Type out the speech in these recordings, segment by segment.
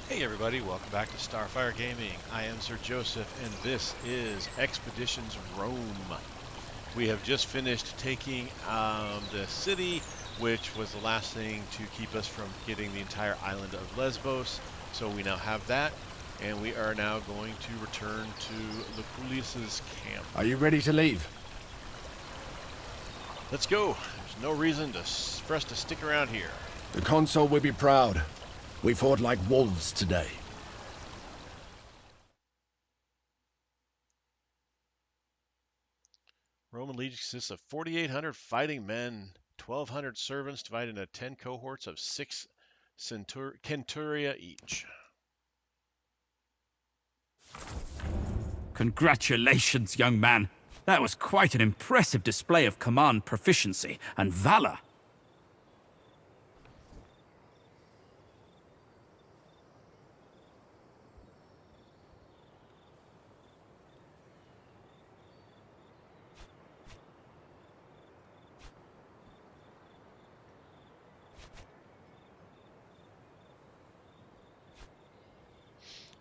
Hey everybody, welcome back to Starfyre Gaming. I am Sir Joseph and this is Expeditions Rome. We have just finished taking the city, which was the last thing to keep us from getting the entire island of Lesbos. So we now have that, and we are now going to return to Lucullius's camp. Are you ready to leave? Let's go. There's no reason for us to stick around here. The consul will be proud. We fought like wolves today. Roman legion consists of 4,800 fighting men, 1,200 servants divided into 10 cohorts of 6 centuria each. Congratulations, young man. That was quite an impressive display of command proficiency and valor.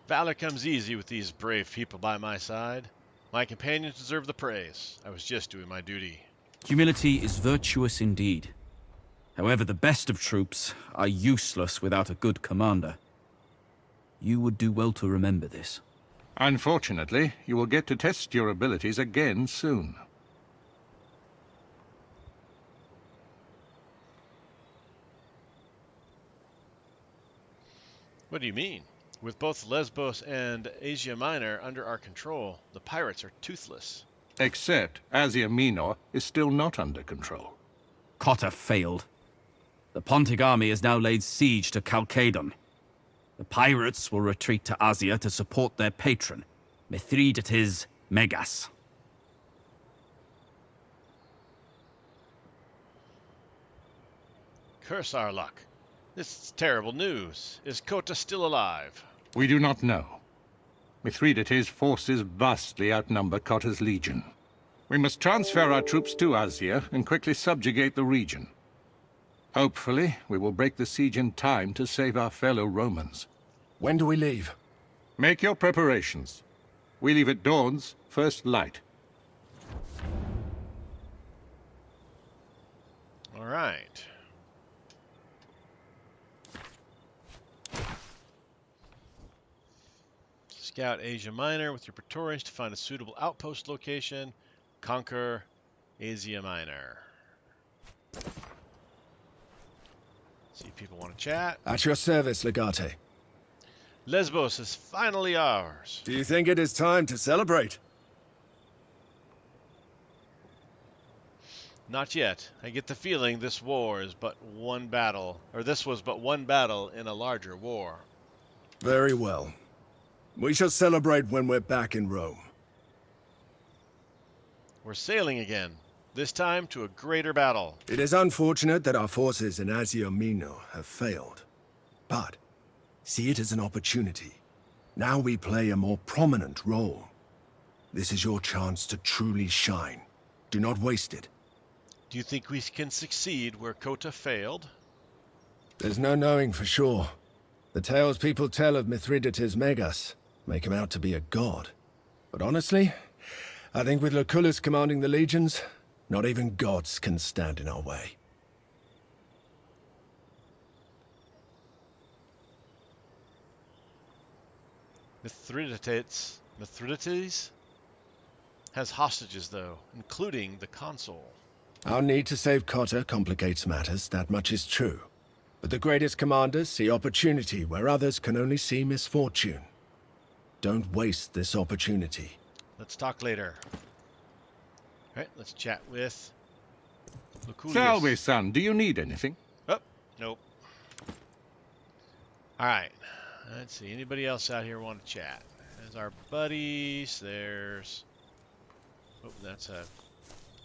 Valor comes easy with these brave people by my side. My companions deserve the praise. I was just doing my duty. Humility is virtuous indeed. However, the best of troops are useless without a good commander. You would do well to remember this. Unfortunately, you will get to test your abilities again soon. What do you mean? With both Lesbos and Asia Minor under our control, the pirates are toothless. Except Asia Minor is still not under control. Cotta failed. The Pontic army has now laid siege to Chalcedon. The pirates will retreat to Asia to support their patron, Mithridates Megas. Curse our luck. This is terrible news. Is Cotta still alive? We do not know. Mithridates' forces vastly outnumber Cotta's legion. We must transfer our troops to Asia and quickly subjugate the region. Hopefully, we will break the siege in time to save our fellow Romans. When do we leave? Make your preparations. We leave at dawn's first light. All right. Scout Asia Minor with your Praetorians to find a suitable outpost location. Conquer Asia Minor. See if people want to chat. At your service, Legate. Lesbos is finally ours. Do you think it is time to celebrate? Not yet. I get the feeling this war is but one battle, or this was but one battle in a larger war. Very well. We shall celebrate when we're back in Rome. We're sailing again, this time to a greater battle. It is unfortunate that our forces in Asia Minor have failed. But see it as an opportunity. Now we play a more prominent role. This is your chance to truly shine. Do not waste it. Do you think we can succeed where Cotta failed? There's no knowing for sure. The tales people tell of Mithridates Megas make him out to be a god. But honestly, I think with Lucullus commanding the legions, not even gods can stand in our way. Mithridates has hostages, though, including the consul. Our need to save Cotta complicates matters, that much is true. But the greatest commanders see opportunity where others can only see misfortune. Don't waste this opportunity. Let's talk later. All right, let's chat with Lucullius. Salve, son. Do you need anything? Oh, nope. All right. Let's see. Anybody else out here want to chat? There's our buddies. There's... Oh, that's a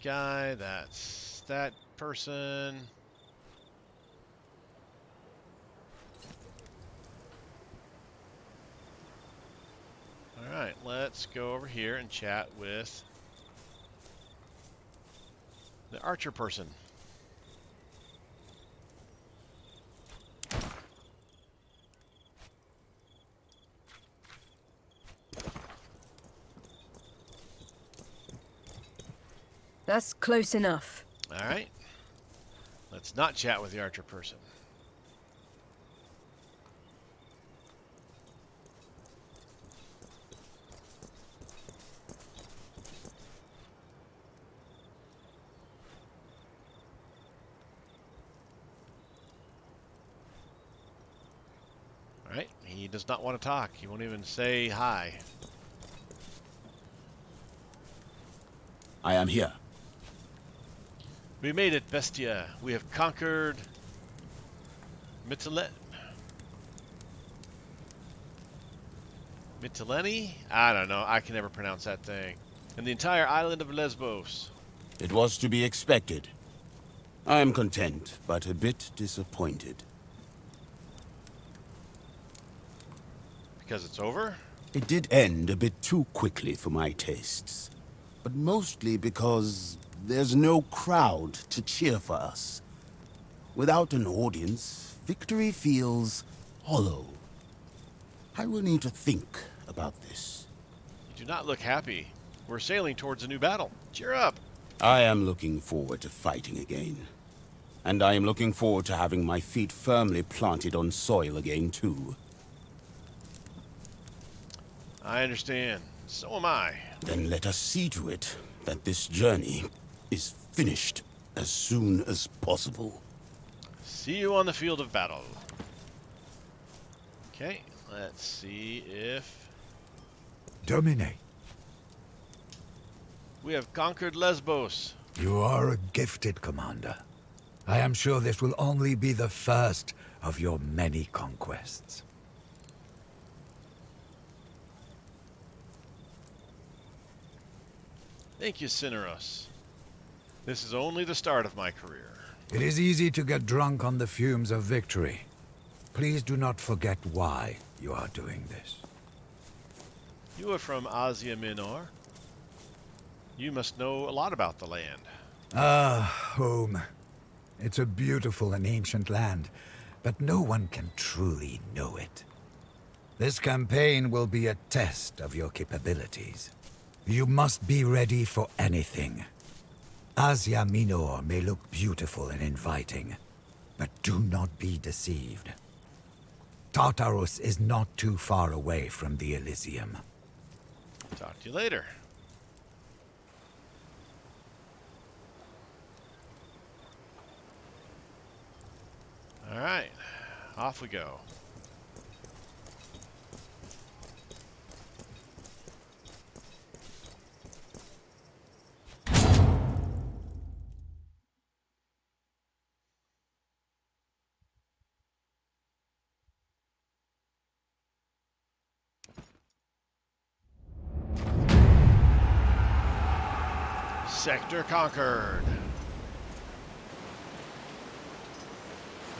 guy. That's that person. All right, let's go over here and chat with the archer person. That's close enough. All right. Let's not chat with the archer person. All right. He does not want to talk. He won't even say hi. I am here. We made it, Bestia. We have conquered Mytilene? I don't know. I can never pronounce that thing. And the entire island of Lesbos. It was to be expected. I am content, but a bit disappointed. Because it's over? It did end a bit too quickly for my tastes. But mostly because there's no crowd to cheer for us. Without an audience, victory feels hollow. I will need to think about this. You do not look happy. We're sailing towards a new battle. Cheer up. I am looking forward to fighting again. And I am looking forward to having my feet firmly planted on soil again, too. I understand. So am I. Then let us see to it that this journey is finished as soon as possible. See you on the field of battle. Okay, let's see if Domine, we have conquered Lesbos. you are a gifted commander. I am sure this will only be the first of your many conquests. Thank you, Cineros. This is only the start of my career. It is easy to get drunk on the fumes of victory. Please do not forget why you are doing this. You are from Asia Minor. You must know a lot about the land. Ah, home. It's a beautiful and ancient land, but no one can truly know it. This campaign will be a test of your capabilities. You must be ready for anything. Asia Minor may look beautiful and inviting, but do not be deceived. Tartarus is not too far away from the Elysium. Talk to you later. All right, off we go. Sector conquered.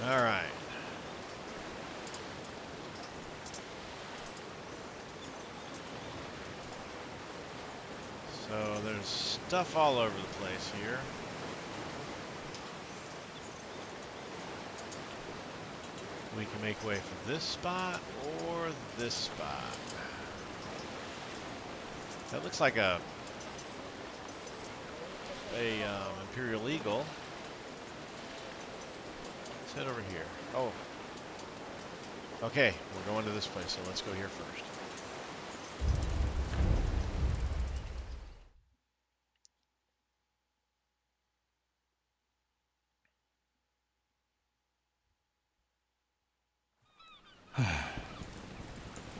All right. So there's stuff all over the place here. We can make way for this spot or this spot. That looks like a Imperial Eagle. Let's head over here. Oh. Okay, we're going to this place, so let's go here first.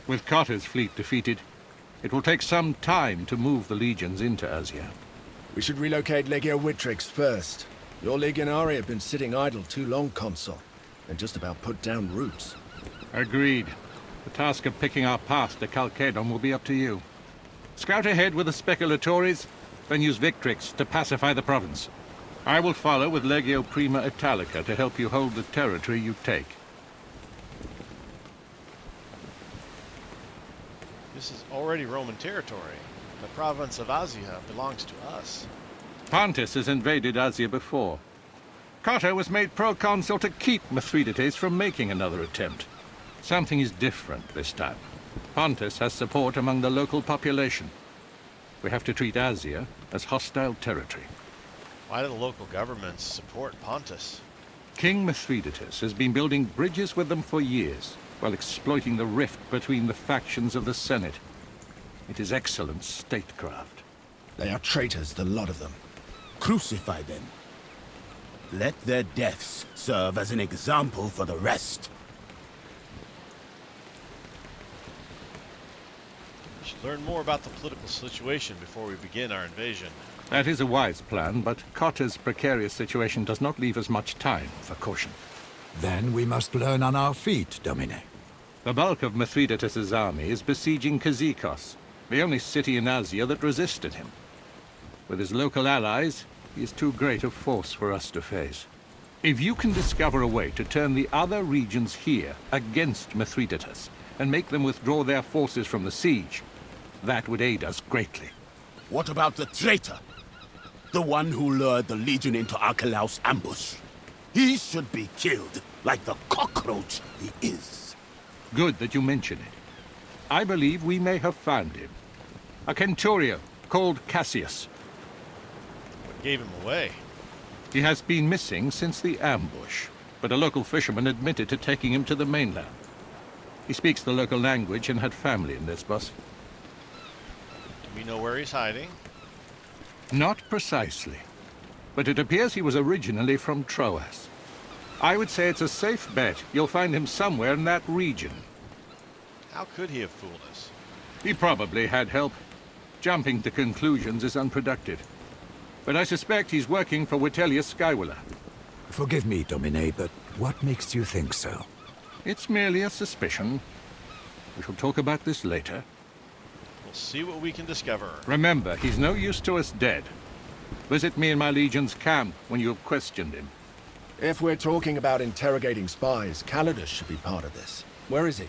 With Carter's fleet defeated, it will take some time to move the legions into Asia. We should relocate Legio Witrix first. Your Legionari have been sitting idle too long, Consul, and just about put down roots. Agreed. The task of picking our path to Chalcedon will be up to you. Scout ahead with the Speculatores, then use Victrix to pacify the province. I will follow with Legio Prima Italica to help you hold the territory you take. This is already Roman territory. The province of Asia belongs to us. Pontus has invaded Asia before. Carter was made proconsul to keep Mithridates from making another attempt. Something is different this time. Pontus has support among the local population. We have to treat Asia as hostile territory. Why do the local governments support Pontus? King Mithridates has been building bridges with them for years, while exploiting the rift between the factions of the Senate. It is excellent statecraft. They are traitors, the lot of them. Crucify them. Let their deaths serve as an example for the rest. We should learn more about the political situation before we begin our invasion. That is a wise plan, but Cotter's precarious situation does not leave us much time for caution. Then we must learn on our feet, Domine. The bulk of Mithridates' army is besieging Kazikos, the only city in Asia that resisted him. With his local allies, he is too great a force for us to face. If you can discover a way to turn the other regions here against Mithridates, and make them withdraw their forces from the siege, that would aid us greatly. What about the traitor? The one who lured the Legion into Archelaus' ambush. He should be killed, like the cockroach he is. Good that you mention it. I believe we may have found him. A Centurio called Cassius. What gave him away? He has been missing since the ambush, but a local fisherman admitted to taking him to the mainland. He speaks the local language and had family in Lesbos. Do we know where he's hiding? Not precisely, but it appears he was originally from Troas. I would say it's a safe bet you'll find him somewhere in that region. How could he have fooled us? He probably had help. Jumping to conclusions is unproductive. But I suspect he's working for Vitellius Skywiller. Forgive me, Domine, but what makes you think so? It's merely a suspicion. We shall talk about this later. We'll see what we can discover. Remember, he's no use to us dead. Visit me in my legion's camp when you have questioned him. If we're talking about interrogating spies, Calidus should be part of this. Where is he?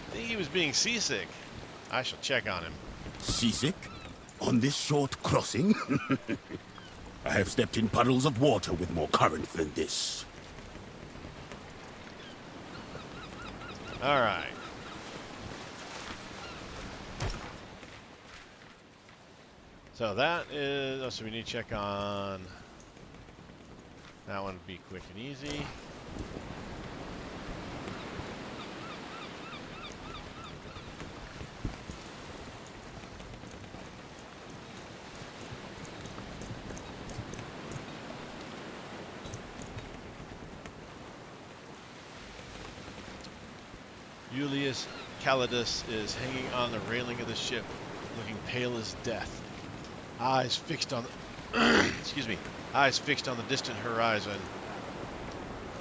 I think he was being seasick. I shall check on him. Seasick? On this short crossing? I have stepped in puddles of water with more current than this. All right. So that is... Oh, so we need to check on... That one would be quick and easy. Julius Calidus is hanging on the railing of the ship, looking pale as death. Eyes fixed on the excuse me, eyes fixed on the distant horizon.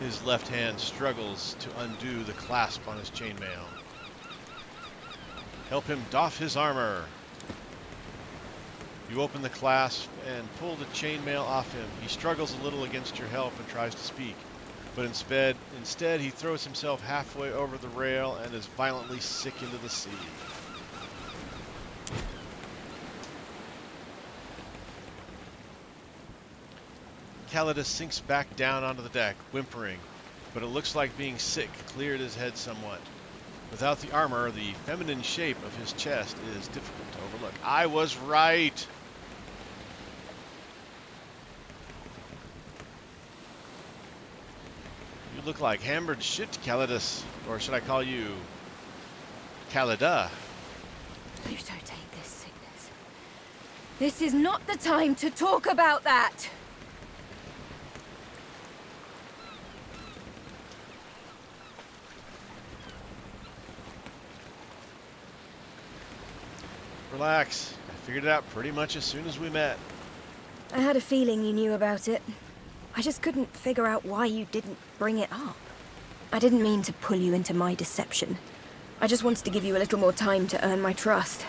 His left hand struggles to undo the clasp on his chainmail. Help him doff his armor. You open the clasp and pull the chainmail off him. He struggles a little against your help and tries to speak. But instead, he throws himself halfway over the rail and is violently sick into the sea. Calidus sinks back down onto the deck, whimpering, but it looks like being sick cleared his head somewhat. Without the armor, the feminine shape of his chest is difficult to overlook. I was right! You look like hammered shit, Calidus. Or should I call you... Calida? Pluto, take this sickness. This is not the time to talk about that! Relax. I figured it out pretty much as soon as we met. I had a feeling you knew about it. I just couldn't figure out why you didn't bring it up. I didn't mean to pull you into my deception. I just wanted to give you a little more time to earn my trust.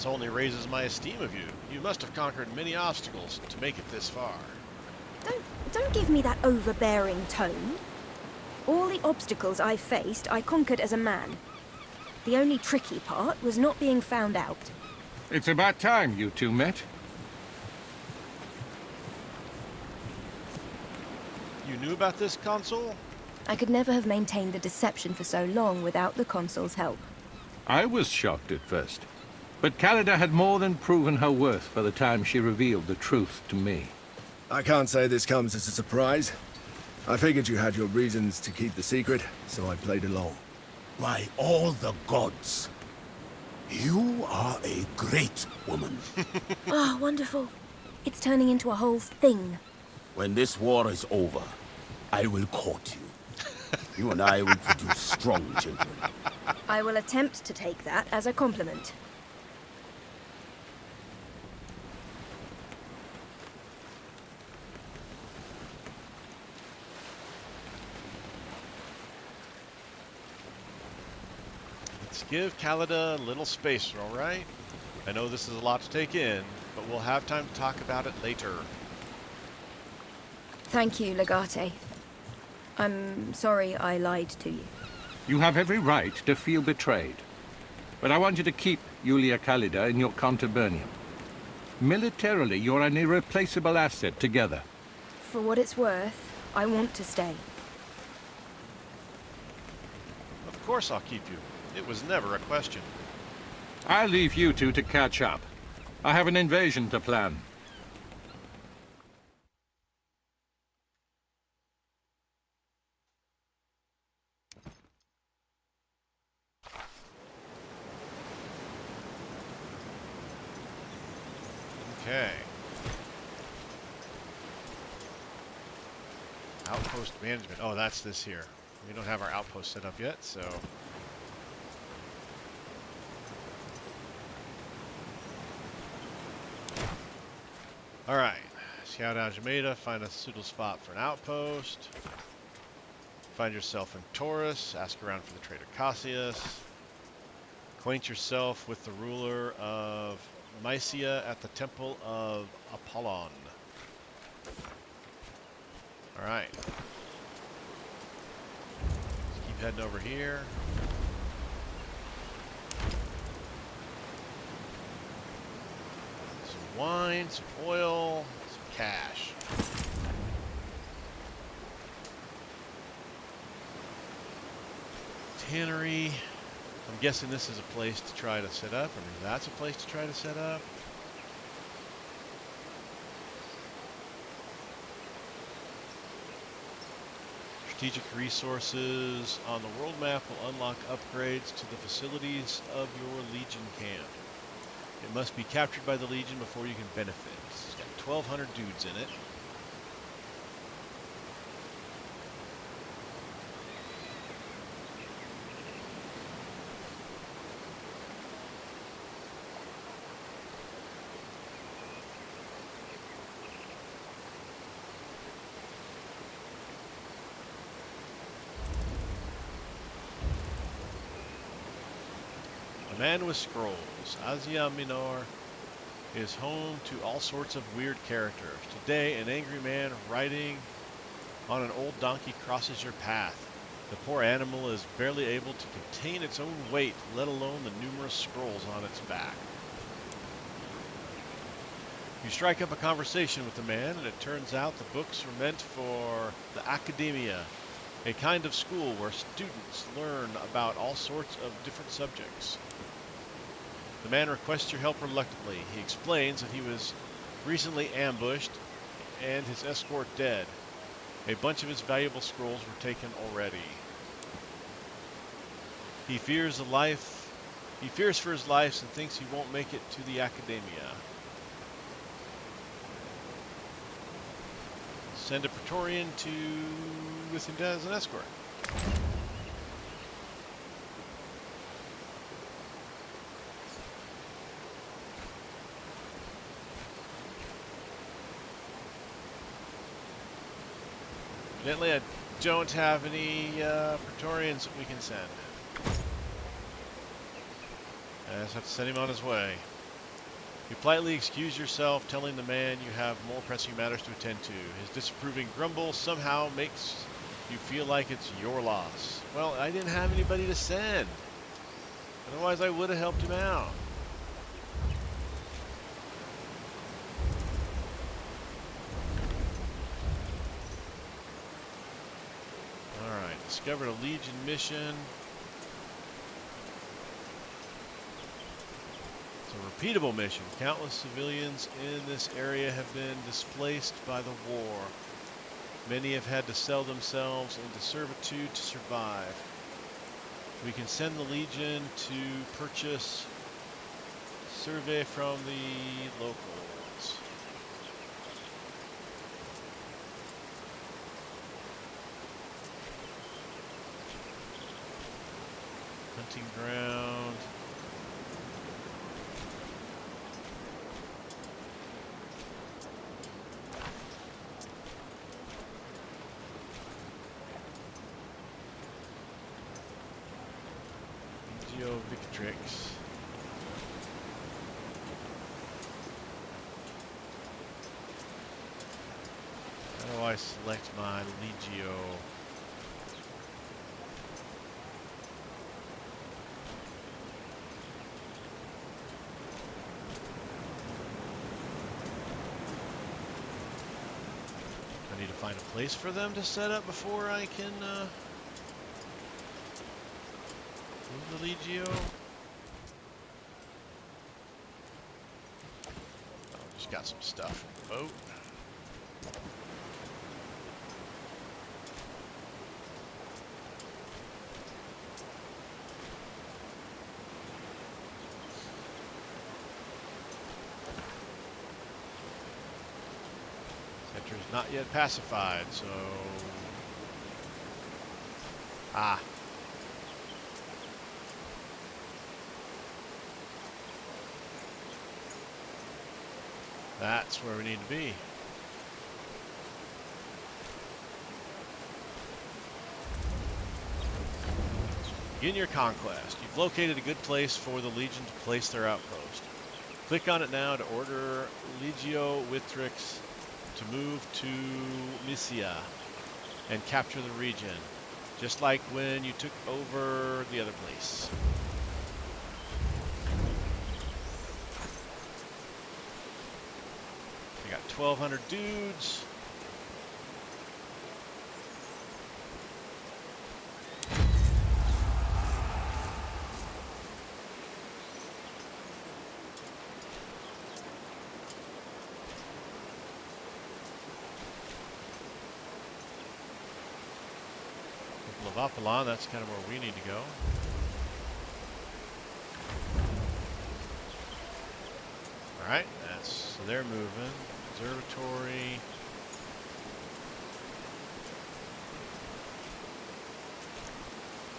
This only raises my esteem of you. You must have conquered many obstacles to make it this far. Don't give me that overbearing tone. All the obstacles I faced, I conquered as a man. The only tricky part was not being found out. It's about time you two met. You knew about this, Consul? I could never have maintained the deception for so long without the Consul's help. I was shocked at first, but Callida had more than proven her worth by the time she revealed the truth to me. I can't say this comes as a surprise. I figured you had your reasons to keep the secret, so I played along. By all the gods, you are a great woman. Ah, wonderful. It's turning into a whole thing. When this war is over, I will court you. You and I will produce strong children. I will attempt to take that as a compliment. Let's give Callida a little space, all right? I know this is a lot to take in, but we'll have time to talk about it later. Thank you, Legate. I'm sorry I lied to you. You have every right to feel betrayed. But I want you to keep Julia Callida in your contubernum. Militarily, you're an irreplaceable asset together. For what it's worth, I want to stay. Of course I'll keep you. It was never a question. I'll leave you two to catch up. I have an invasion to plan. Okay. Outpost management. Oh, that's this here. We don't have our outpost set up yet, so... Alright. Scout out Jamaica, find a suitable spot for an outpost. Find yourself in Taurus, ask around for the trader Cassius. Acquaint yourself with the ruler of Mysia at the Temple of Apollon. Alright. Let's keep heading over here. Some wine, some oil, some cash. Tannery. I'm guessing this is a place to try to set up, or maybe that's a place to try to set up. Strategic resources on the world map will unlock upgrades to the facilities of your Legion camp. It must be captured by the Legion before you can benefit. It's got 1,200 dudes in it. A man with scrolls. Asia Minor is home to all sorts of weird characters. Today, an angry man riding on an old donkey crosses your path. The poor animal is barely able to contain its own weight, let alone the numerous scrolls on its back. You strike up a conversation with the man, and it turns out the books were meant for the academia, a kind of school where students learn about all sorts of different subjects. The man requests your help reluctantly. He explains that he was recently ambushed and his escort dead. A bunch of his valuable scrolls were taken already. He fears for his life and thinks he won't make it to the academia. Send a Praetorian with him as an escort. Evidently, I don't have any Praetorians that we can send. I just have to send him on his way. You politely excuse yourself, telling the man you have more pressing matters to attend to. His disapproving grumble somehow makes you feel like it's your loss. Well, I didn't have anybody to send. Otherwise, I would have helped him out. Alright, discovered a Legion mission. It's a repeatable mission. Countless civilians in this area have been displaced by the war. Many have had to sell themselves into servitude to survive. We can send the Legion to purchase survey from the locals. Hunting ground. Victrix. How do I select my Legio? I need to find a place for them to set up before I can move the Legio. Oh, just got some stuff from the boat. Sector's not yet pacified, so... Ah. That's where we need to be. Begin your conquest. You've located a good place for the Legion to place their outpost. Click on it now to order Legio Victrix to move to Mysia and capture the region, just like when you took over the other place. I got 1,200 dudes. Of Apollon, that's kind of where we need to go. Alright, so they're moving. Observatory.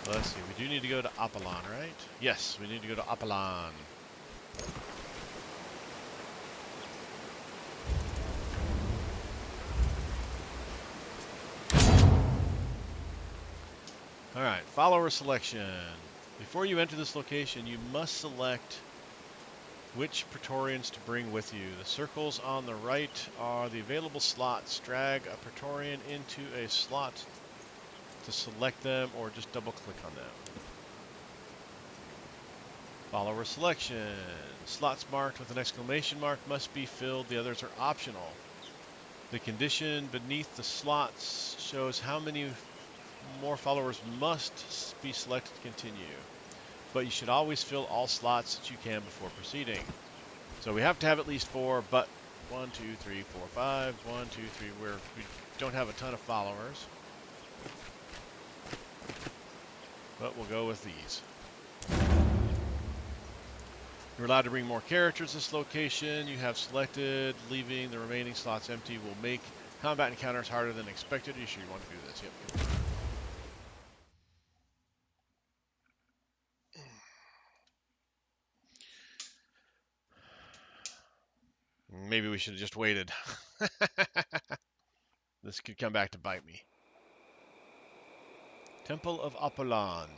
Let's see, we do need to go to Apollon, right? Yes, we need to go to Apollon. Alright, follower selection. Before you enter this location, you must select which Praetorians to bring with you. The circles on the right are the available slots. Drag a Praetorian into a slot to select them, or just double click on them. Follower selection. Slots marked with an exclamation mark must be filled. The others are optional. The condition beneath the slots shows how many more followers must be selected to continue, but you should always fill all slots that you can before proceeding. So we have to have at least 4, but 1, 2, 3, 4, 5, 1, 2, 3, we don't have a ton of followers, but we'll go with these. You're allowed to bring more characters to this location. You have selected. Leaving the remaining slots empty will make combat encounters harder than expected. You sure you want to do this? Yep. Maybe we should have just waited. This could come back to bite me. Temple of Apollon.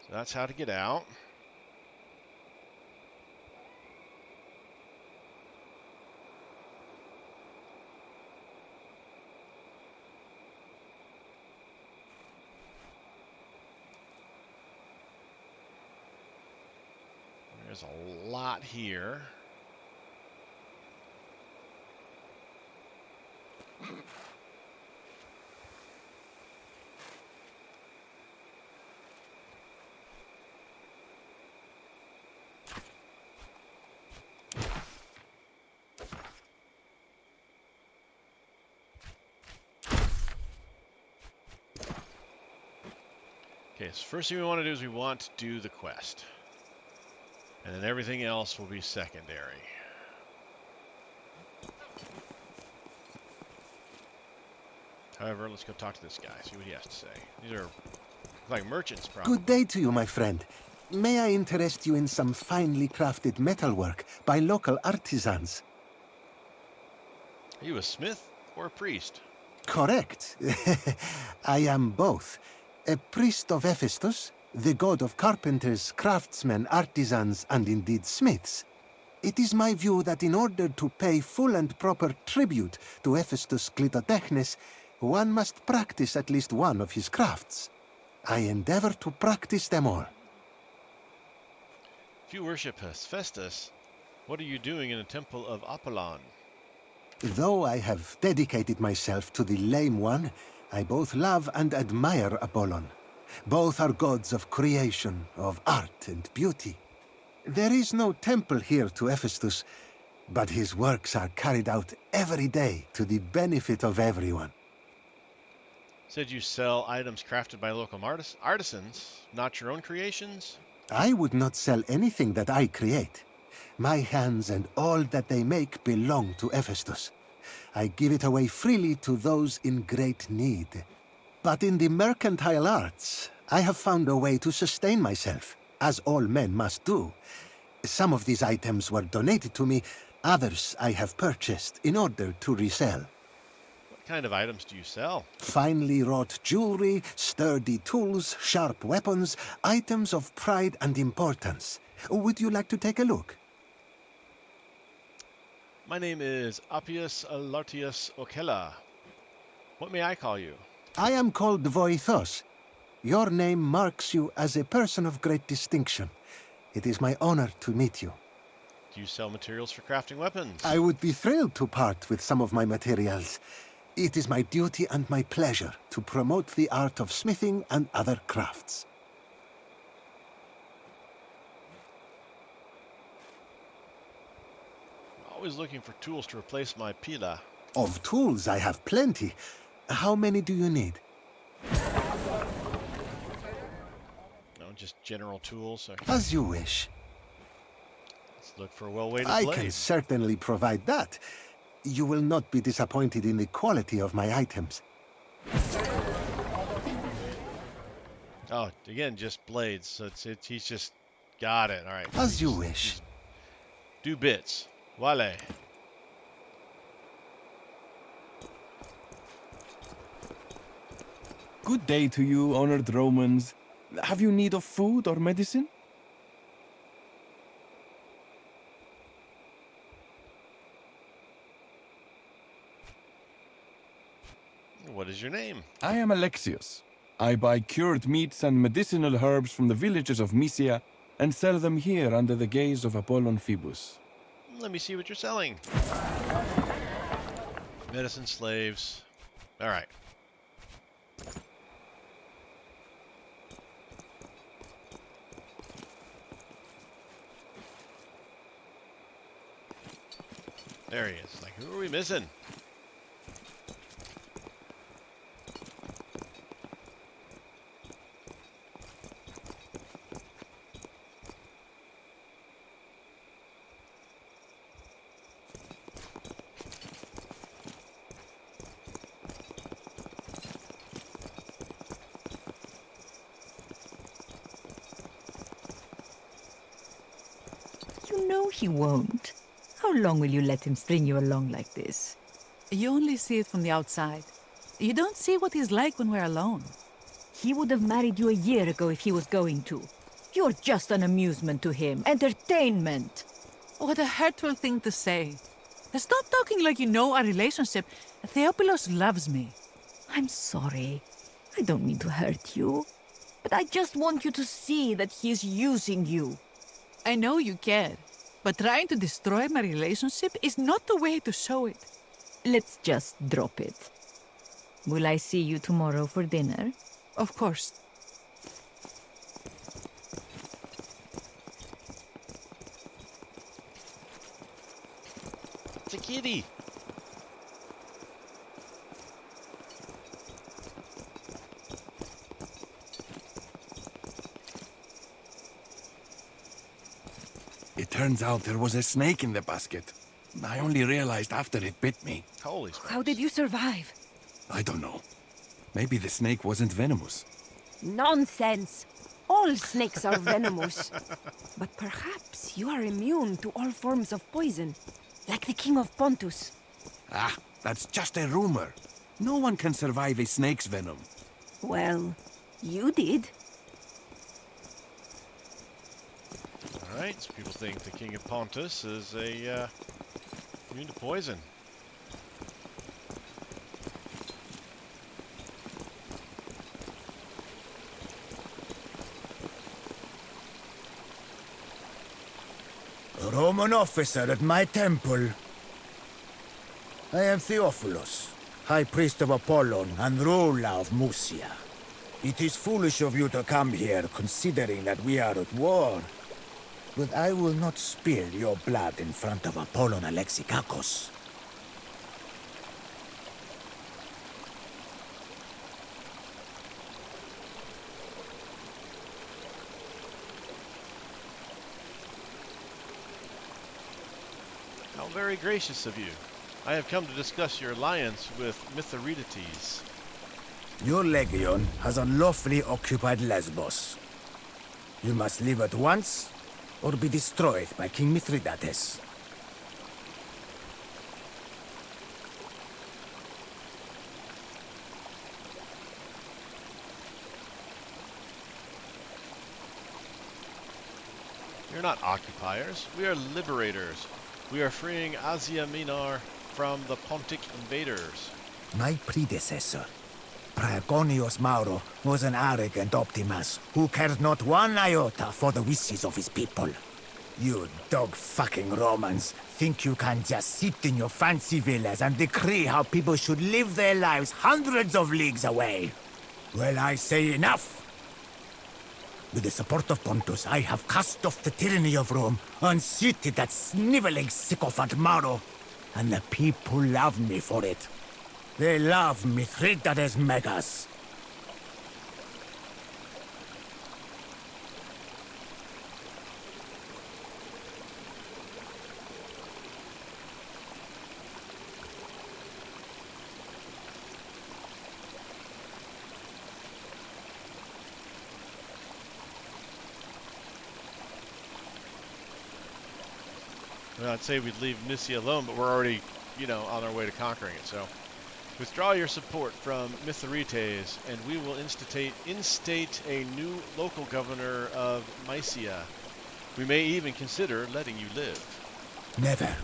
So that's how to get out. There's a lot here. Okay, so first thing we want to do is we want to do the quest. And then everything else will be secondary. However, let's go talk to this guy, see what he has to say. These are like merchants, probably. Good day to you, my friend. May I interest you in some finely crafted metalwork by local artisans? Are you a smith or a priest? Correct. I am both. A priest of Hephaestus, the god of carpenters, craftsmen, artisans, and indeed smiths. It is my view that in order to pay full and proper tribute to Hephaestus Clitotechnes, one must practice at least one of his crafts. I endeavor to practice them all. If you worship Hephaestus, what are you doing in the temple of Apollon? Though I have dedicated myself to the lame one, I both love and admire Apollon. Both are gods of creation, of art and beauty. There is no temple here to Hephaestus, but his works are carried out every day to the benefit of everyone. Said you sell items crafted by local artisans, not your own creations? I would not sell anything that I create. My hands and all that they make belong to Hephaestus. I give it away freely to those in great need. But in the mercantile arts, I have found a way to sustain myself, as all men must do. Some of these items were donated to me, others I have purchased in order to resell. What kind of items do you sell? Finely wrought jewelry, sturdy tools, sharp weapons, items of pride and importance. Would you like to take a look? My name is Appius Alartius Ocella. What may I call you? I am called Voithos. Your name marks you as a person of great distinction. It is my honor to meet you. Do you sell materials for crafting weapons? I would be thrilled to part with some of my materials. It is my duty and my pleasure to promote the art of smithing and other crafts. Always looking for tools to replace my pila. Of tools, I have plenty. How many do you need? No, just general tools. As you wish. Let's look for a well-weighted I blade. can certainly provide that. You will not be disappointed in the quality of my items. Oh, again, just blades. So he's just got it. All right. As you wish. Do bits. Wale. Good day to you, honored Romans. Have you need of food or medicine? What is your name? I am Alexius. I buy cured meats and medicinal herbs from the villages of Mysia and sell them here under the gaze of Apollon Phoebus. Let me see what you're selling. Medicine slaves. All right. There he is. Like, who are we missing? You know he won't. How long will you let him string you along like this? You only see it from the outside. You don't see what he's like when we're alone. He would have married you a year ago if he was going to. You're just an amusement to him. Entertainment. What a hurtful thing to say. Stop talking like you know our relationship. Theophilus loves me. I'm sorry. I don't mean to hurt you. But I just want you to see that he's using you. I know you care, but trying to destroy my relationship is not the way to show it. Let's just drop it. Will I see you tomorrow for dinner? Of course. It's a kitty. It turns out there was a snake in the basket. I only realized after it bit me. Holy smokes. How did you survive? I don't know. Maybe the snake wasn't venomous. Nonsense! All snakes are venomous. But perhaps you are immune to all forms of poison, like the King of Pontus. Ah, that's just a rumor. No one can survive a snake's venom. Well, you did. All right, so people think the King of Pontus is immune to poison. A Roman officer at my temple. I am Theophilus, High Priest of Apollon and ruler of Musia. It is foolish of you to come here, considering that we are at war. But I will not spill your blood in front of Apollon Alexikakos. How very gracious of you. I have come to discuss your alliance with Mithridates. Your legion has unlawfully occupied Lesbos. You must leave at once, or be destroyed by King Mithridates. We are not occupiers, we are liberators. We are freeing Asia Minor from the Pontic invaders. My predecessor, Praegonius Mauro, was an arrogant Optimus who cared not one iota for the wishes of his people. You dog-fucking Romans think you can just sit in your fancy villas and decree how people should live their lives hundreds of leagues away. Well, I say enough! With the support of Pontus, I have cast off the tyranny of Rome, unseated that sniveling sycophant Mauro, and the people love me for it. They love Mithridates Megas. Well, I'd say we'd leave Mysia alone, but we're already, on our way to conquering it, so. Withdraw your support from Mithridates, and we will instate a new local governor of Mysia. We may even consider letting you live. Never.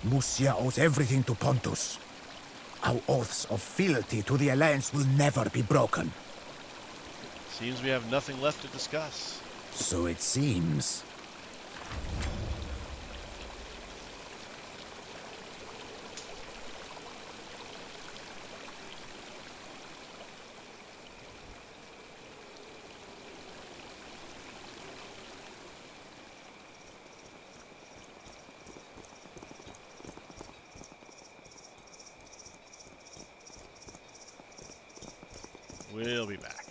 Musia owes everything to Pontus. Our oaths of fealty to the Alliance will never be broken. Seems we have nothing left to discuss. So it seems. We'll be back.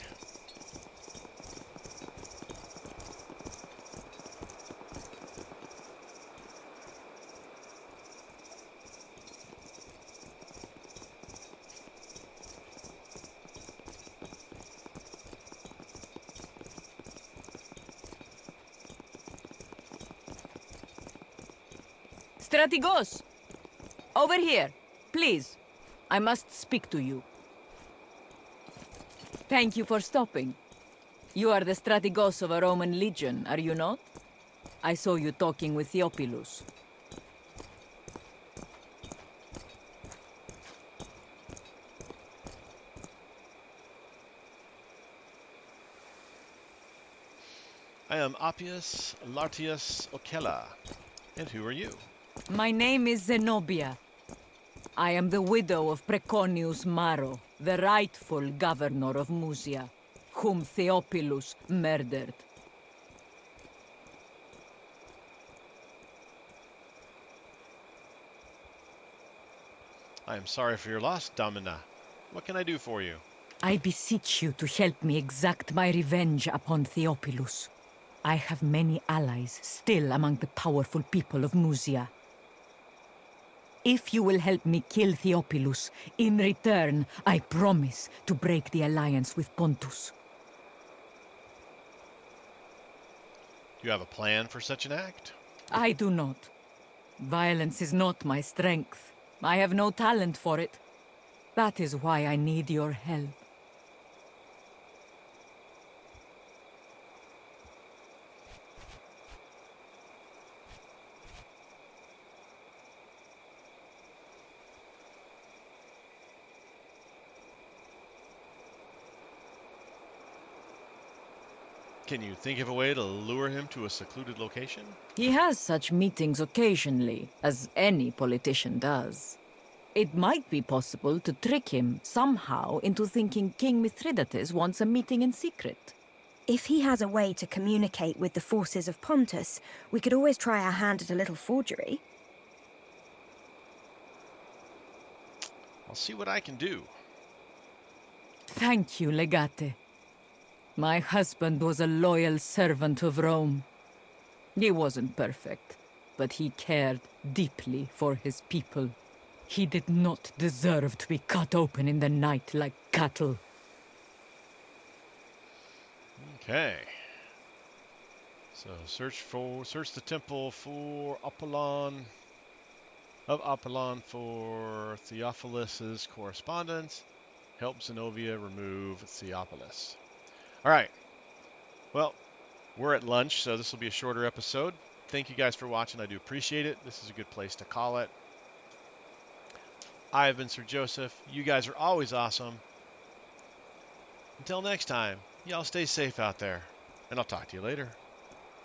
Strategos! Over here, please. I must speak to you. Thank you for stopping. You are the strategos of a Roman legion, are you not? I saw you talking with Theophilus. I am Appius Lartius Ocella. And who are you? My name is Zenobia. I am the widow of Preconius Maro, the rightful governor of Musia, whom Theophilus murdered. I am sorry for your loss, Domina. What can I do for you? I beseech you to help me exact my revenge upon Theophilus. I have many allies still among the powerful people of Musia. If you will help me kill Theophilus, in return, I promise to break the alliance with Pontus. Do you have a plan for such an act? I do not. Violence is not my strength. I have no talent for it. That is why I need your help. Can you think of a way to lure him to a secluded location? He has such meetings occasionally, as any politician does. It might be possible to trick him somehow into thinking King Mithridates wants a meeting in secret. If he has a way to communicate with the forces of Pontus, we could always try our hand at a little forgery. I'll see what I can do. Thank you, Legate. My husband was a loyal servant of Rome. He wasn't perfect, but he cared deeply for his people. He did not deserve to be cut open in the night like cattle. Okay. So search the temple for Apollon for Theophilus's correspondence. Help Zenobia remove Theophilus. All right. Well, we're at lunch, so this will be a shorter episode. Thank you guys for watching. I do appreciate it. This is a good place to call it. I've been Sir Joseph. You guys are always awesome. Until next time, y'all stay safe out there, and I'll talk to you later.